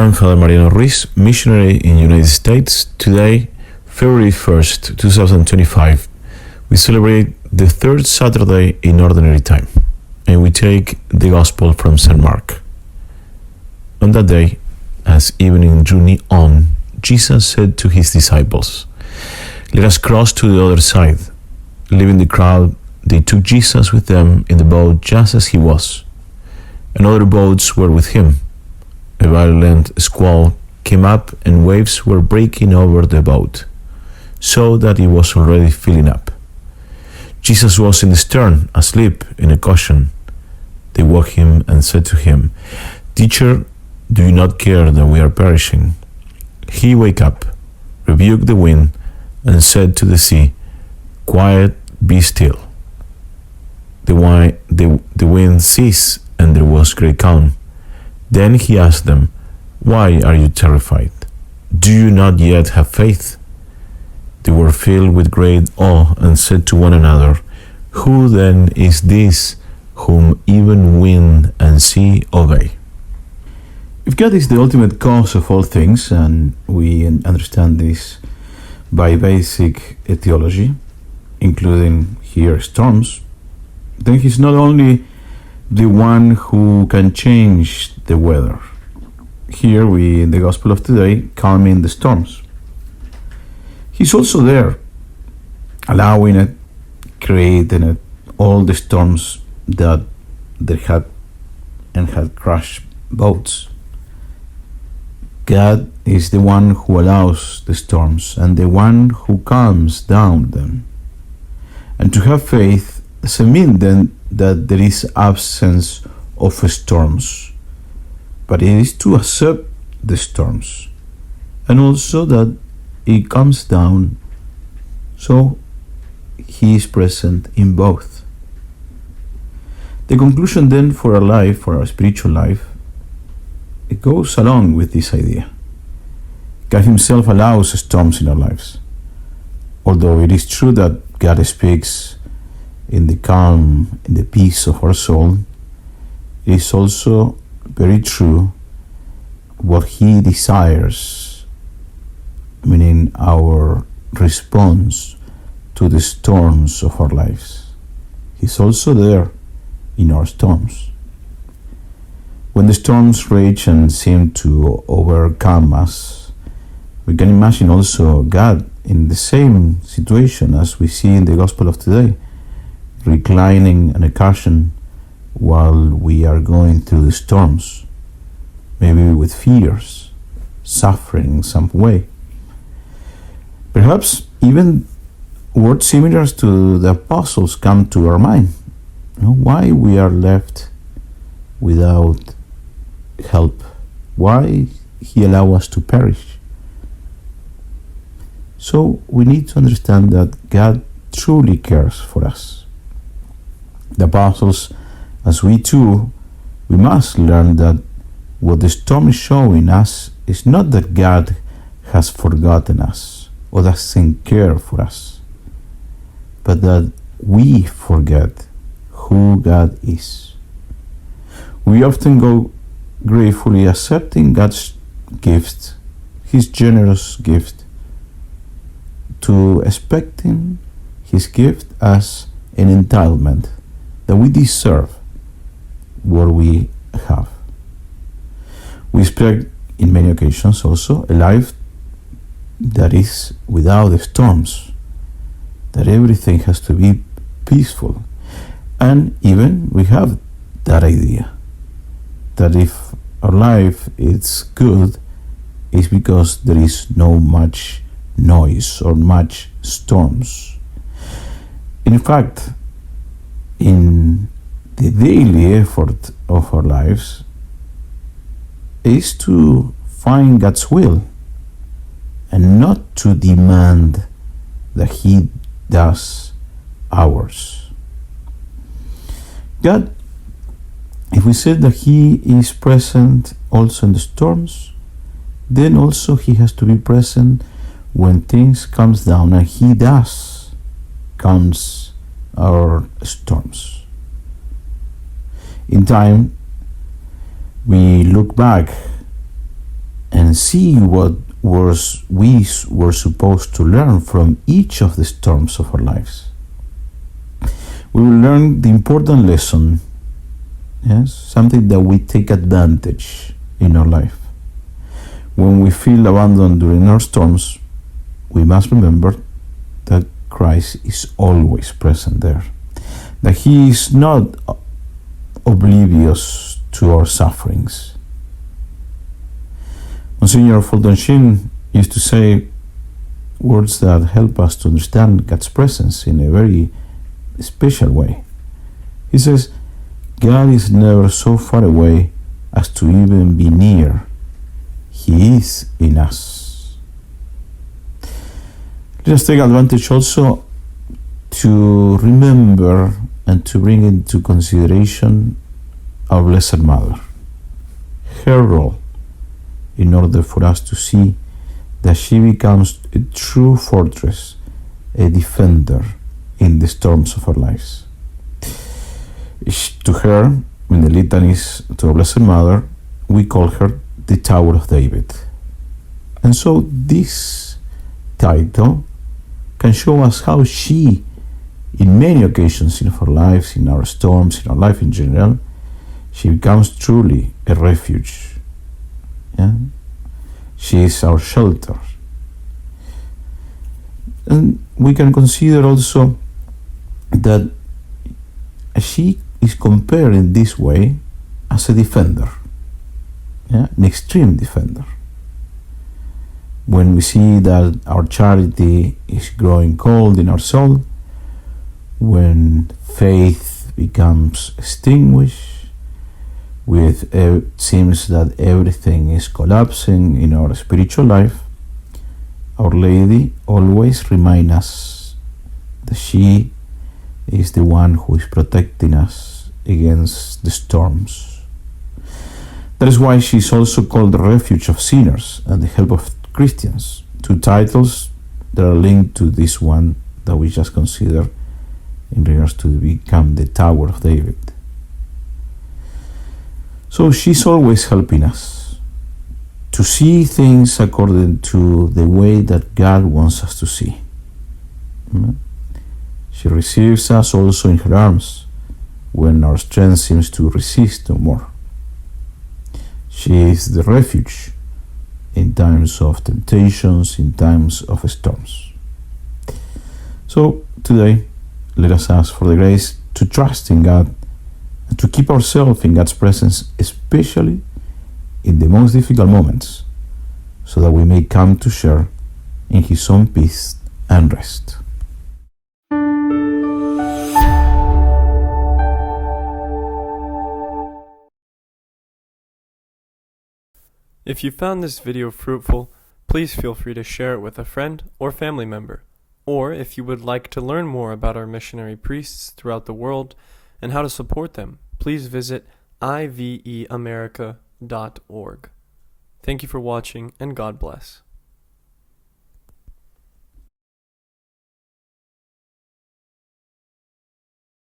I'm Father Mariano Ruiz, missionary in the United States. Today, February 1st, 2025, we celebrate the third Saturday in Ordinary Time, and we take the Gospel from St. Mark. On that day, as evening drew on, Jesus said to his disciples, "Let us cross to the other side." Leaving the crowd, they took Jesus with them in the boat just as he was, and other boats were with him. A violent squall came up and waves were breaking over the boat, so that it was already filling up. Jesus was in the stern, asleep in a cushion. They woke him and said to him, "Teacher, do you not care that we are perishing?" He woke up, rebuked the wind, and said to the sea, "Quiet, be still." The wind ceased, and there was great calm. Then he asked them, "Why are you terrified? Do you not yet have faith?" They were filled with great awe and said to one another, "Who then is this whom even wind and sea obey?" If God is the ultimate cause of all things, and we understand this by basic theology, including here storms, then He's not only the one who can change the weather. Here we, in the Gospel of today, calming the storms. He's also there, allowing it, creating it, all the storms that they had crashed boats. God is the one who allows the storms and the one who calms down them. And to have faith doesn't mean then that there is absence of storms, but it is to accept the storms and also that it comes down, so He is present in both. The conclusion then for our life, for our spiritual life, it goes along with this idea. God Himself allows storms in our lives. Although it is true that God speaks in the calm, in the peace of our soul, it is also very true what He desires, meaning our response to the storms of our lives. He's also there in our storms. When the storms rage and seem to overcome us, we can imagine also God in the same situation as we see in the Gospel of today, reclining in a cushion while we are going through the storms, maybe with fears, suffering in some way. Perhaps even words similar to the apostles come to our mind. Why we are left without help? Why He allows us to perish? So we need to understand that God truly cares for us. The apostles, as we too, we must learn that what the storm is showing us is not that God has forgotten us or doesn't care for us, but that we forget who God is. We often go gratefully accepting God's gift, His generous gift, to expecting His gift as an entitlement, that we deserve what we have. We expect in many occasions also a life that is without storms, that everything has to be peaceful. And even we have that idea that if our life is good, it's because there is no much noise or much storms. In fact, in the daily effort of our lives is to find God's will and not to demand that He does ours. God, if we said that He is present also in the storms, then also He has to be present when things comes down, and He does calms our storms. In time, we look back and see what we were supposed to learn from each of the storms of our lives. We will learn the important lesson, yes, something that we take advantage in our life. When we feel abandoned during our storms, we must remember that Christ is always present there, that He is not oblivious to our sufferings. Monsignor Fulton Sheen used to say words that help us to understand God's presence in a very special way. He says, God is never so far away as to even be near. He is in us. Let us take advantage also to remember and to bring into consideration our Blessed Mother, her role, in order for us to see that she becomes a true fortress, a defender in the storms of our lives. To her, in the litanies to our Blessed Mother, we call her the Tower of David. And so this title can show us how she, in many occasions in our lives, in our storms, in our life in general, she becomes truly a refuge. Yeah? She is our shelter. And we can consider also that she is compared in this way as a defender, yeah? An extreme defender. When we see that our charity is growing cold in our soul, when faith becomes extinguished, it seems that everything is collapsing in our spiritual life, Our Lady always reminds us that she is the one who is protecting us against the storms. That is why she is also called the refuge of sinners and the help of Christians, two titles that are linked to this one that we just considered in regards to become the Tower of David. So she's always helping us to see things according to the way that God wants us to see. Amen. She receives us also in her arms when our strength seems to resist no more. She is the refuge in times of temptations, in times of storms. So today, let us ask for the grace to trust in God and to keep ourselves in God's presence, especially in the most difficult moments, so that we may come to share in His own peace and rest. If you found this video fruitful, please feel free to share it with a friend or family member. Or if you would like to learn more about our missionary priests throughout the world and how to support them, please visit iveamerica.org. Thank you for watching, and God bless.